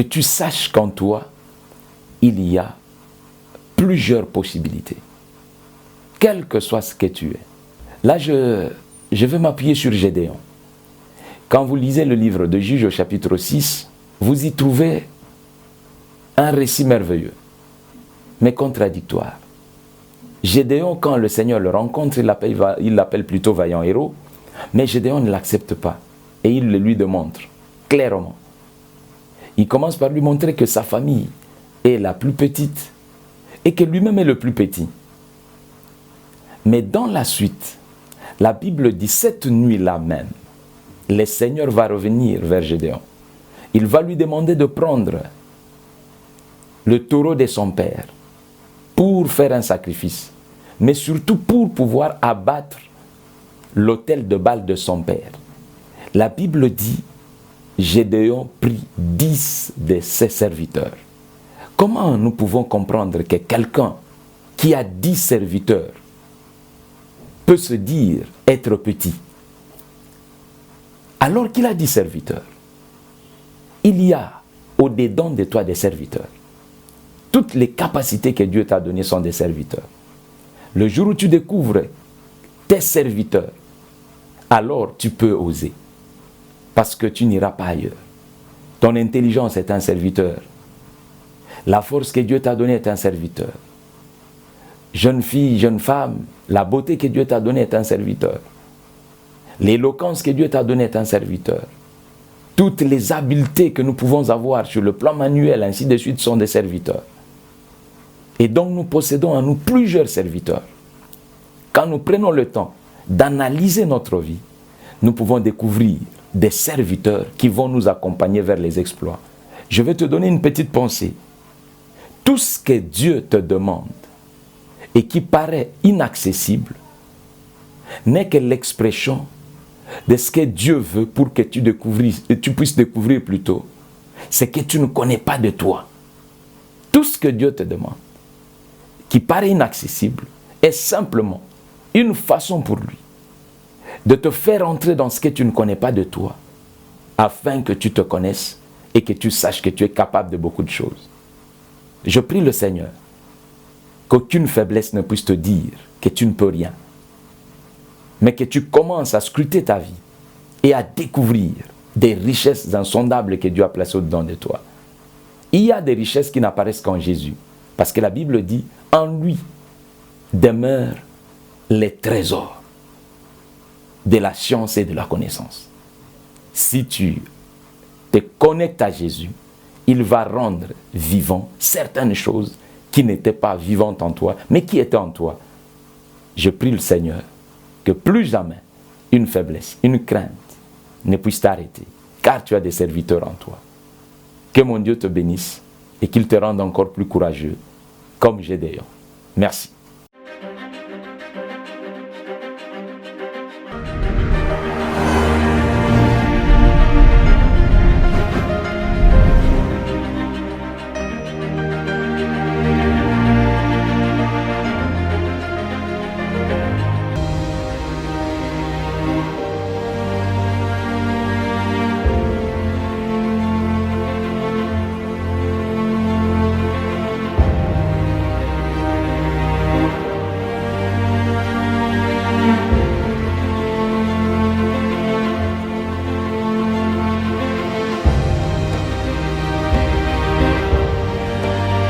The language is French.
tu saches qu'en toi, il y a plusieurs possibilités. Quel que soit ce que tu es. Là, je vais m'appuyer sur Gédéon. Quand vous lisez le livre de Juges au chapitre 6, vous y trouvez un récit merveilleux, mais contradictoire. Gédéon, quand le Seigneur le rencontre, il l'appelle plutôt vaillant héros, mais Gédéon ne l'accepte pas et il le lui démontre clairement. Il commence par lui montrer que sa famille est la plus petite et que lui-même est le plus petit. Mais dans la suite, la Bible dit cette nuit-là même, le Seigneur va revenir vers Gédéon. Il va lui demander de prendre le taureau de son père pour faire un sacrifice, mais surtout pour pouvoir abattre l'autel de Baal de son père. La Bible dit, Gédéon prit 10 de ses serviteurs. Comment nous pouvons comprendre que quelqu'un qui a 10 serviteurs peut se dire être petit, alors qu'il a 10 serviteurs? Il y a au-dedans de toi des serviteurs. Toutes les capacités que Dieu t'a données sont des serviteurs. Le jour où tu découvres tes serviteurs, alors tu peux oser. Parce que tu n'iras pas ailleurs. Ton intelligence est un serviteur. La force que Dieu t'a donnée est un serviteur. Jeune fille, jeune femme, la beauté que Dieu t'a donnée est un serviteur. L'éloquence que Dieu t'a donnée est un serviteur. Toutes les habiletés que nous pouvons avoir sur le plan manuel, ainsi de suite, sont des serviteurs. Et donc nous possédons en nous plusieurs serviteurs. Quand nous prenons le temps d'analyser notre vie, nous pouvons découvrir des serviteurs qui vont nous accompagner vers les exploits. Je vais te donner une petite pensée. Tout ce que Dieu te demande et qui paraît inaccessible n'est que l'expression de ce que Dieu veut pour que tu puisses découvrir plutôt ce que tu ne connais pas de toi. Tout ce que Dieu te demande, qui paraît inaccessible, est simplement une façon pour lui de te faire entrer dans ce que tu ne connais pas de toi, afin que tu te connaisses et que tu saches que tu es capable de beaucoup de choses. Je prie le Seigneur qu'aucune faiblesse ne puisse te dire que tu ne peux rien, mais que tu commences à scruter ta vie et à découvrir des richesses insondables que Dieu a placées au-dedans de toi. Il y a des richesses qui n'apparaissent qu'en Jésus, parce que la Bible dit, en lui demeurent les trésors de la science et de la connaissance. Si tu te connectes à Jésus, il va rendre vivant certaines choses qui n'étaient pas vivantes en toi, mais qui étaient en toi. Je prie le Seigneur que plus jamais une faiblesse, une crainte ne puisse t'arrêter, car tu as des serviteurs en toi. Que mon Dieu te bénisse et qu'il te rende encore plus courageux, comme Gédéon. Merci.